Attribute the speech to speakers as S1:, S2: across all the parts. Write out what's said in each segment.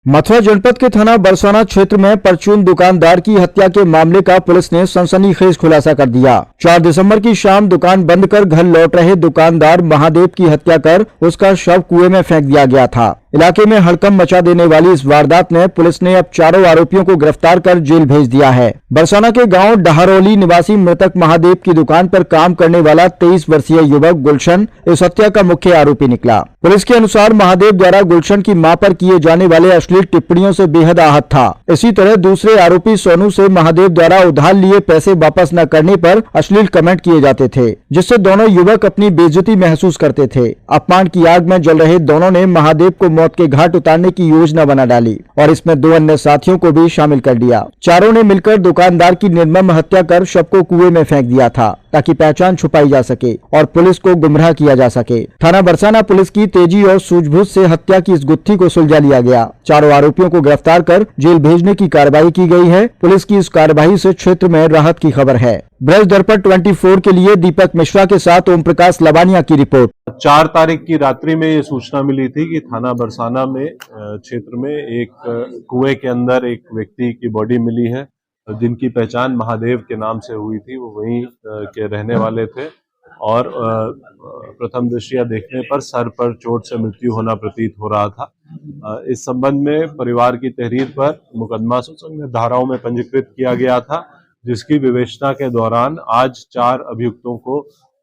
S1: मथुरा जनपद के थाना बरसाना क्षेत्र में परचून दुकानदार की हत्या के मामले का पुलिस ने सनसनीखेज खुलासा कर दिया। 4 दिसंबर की शाम दुकान बंद कर घर लौट रहे दुकानदार महादेव की हत्या कर उसका शव कुएं में फेंक दिया गया था। इलाके में हड़कंप मचा देने वाली इस वारदात में पुलिस ने अब चारों आरोपियों को गिरफ्तार कर जेल भेज दिया है। बरसाना के गांव डहारोली निवासी मृतक महादेव की दुकान पर काम करने वाला 23 वर्षीय युवक गुलशन इस हत्या का मुख्य आरोपी निकला। पुलिस के अनुसार महादेव द्वारा गुलशन की मां पर किए जाने वाले अश्लील टिप्पणियों से बेहद आहत था। इसी तरह दूसरे आरोपी सोनू से महादेव द्वारा उधार लिए पैसे वापस न करने पर अश्लील कमेंट किए जाते थे, जिससे दोनों युवक अपनी बेइज्जती महसूस करते थे। अपमान की आग में जल रहे दोनों ने महादेव को मौत के घाट उतारने की योजना बना डाली और इसमें 2 अन्य साथियों को भी शामिल कर लिया। चारों ने मिलकर दुकानदार की निर्मम हत्या कर शव को कुएं में फेंक दिया था ताकि पहचान छुपाई जा सके और पुलिस को गुमराह किया जा सके। थाना बरसाना पुलिस की तेजी और सूझबूझ से हत्या की इस गुत्थी को सुलझा लिया गया। चारों आरोपियों को गिरफ्तार कर जेल भेजने की कार्रवाई की गई है। पुलिस की इस कार्रवाई से क्षेत्र में राहत की खबर है। ब्रज दर्पण 24 के लिए दीपक मिश्रा के साथ ओम प्रकाश लबानिया की रिपोर्ट।
S2: 4 तारीख की रात्रि में ये सूचना मिली थी कि थाना बरसाना में क्षेत्र में एक कुएं के अंदर एक व्यक्ति की बॉडी मिली है, जिनकी पहचान महादेव के नाम से हुई थी। वो वहीं के रहने वाले थे और प्रथम दृष्टया देखने पर सर पर चोट से मृत्यु होना प्रतीत हो रहा था। इस संबंध में परिवार की तहरीर पर मुकदमा सुसंगत धाराओं में पंजीकृत किया गया था, जिसकी विवेचना के दौरान आज 4 अभियुक्तों को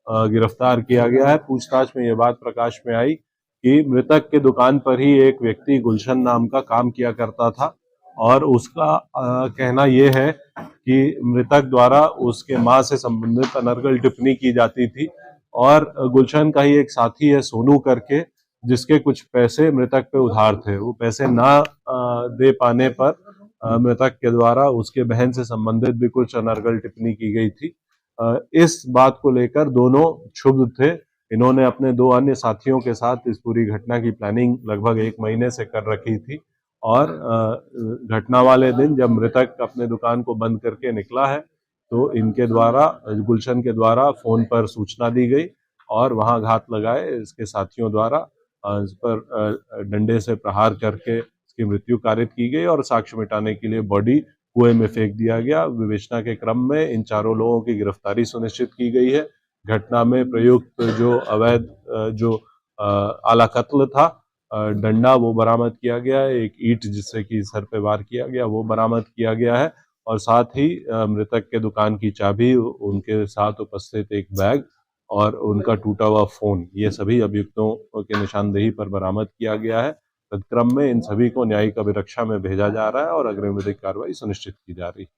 S2: गिरफ्तार किया गया है। पूछताछ में यह बात प्रकाश में आई कि मृतक के दुकान पर ही एक व्यक्ति गुलशन नाम का काम किया करता था और उसका कहना यह है कि मृतक द्वारा उसके मां से संबंधित अनर्गल टिप्पणी की जाती थी और गुलशन का ही एक साथी है सोनू करके, जिसके कुछ पैसे मृतक पे उधार थे। वो पैसे ना दे पाने पर मृतक के द्वारा उसके बहन से संबंधित भी कुछ अनर्गल टिप्पणी की गई थी। इस बात को लेकर दोनों क्षुब्ध थे। इन्होंने अपने 2 अन्य साथियों के साथ इस पूरी घटना की प्लानिंग लगभग 1 महीने से कर रखी थी और घटना वाले दिन जब मृतक अपने दुकान को बंद करके निकला है तो इनके द्वारा गुलशन के द्वारा फोन पर सूचना दी गई और वहां घात लगाए इसके साथियों द्वारा इस पर डंडे से प्रहार करके इसकी मृत्यु कारित की गई और साक्ष्य मिटाने के लिए बॉडी कुएं में फेंक दिया गया। विवेचना के क्रम में इन चारों लोगों की गिरफ्तारी सुनिश्चित की गई है। घटना में प्रयुक्त जो अवैध जो आला कत्ल था, डंडा वो बरामद किया गया है। एक ईंट जिससे कि सर पे वार किया गया वो बरामद किया गया है और साथ ही मृतक के दुकान की चाबी, उनके साथ उपस्थित एक बैग और उनका टूटा हुआ फोन, ये सभी अभियुक्तों के निशानदेही पर बरामद किया गया है। तत्क्रम में इन सभी को न्यायिक अभिरक्षा में भेजा जा रहा है और अग्रिम विधिक कार्रवाई सुनिश्चित की जा रही है।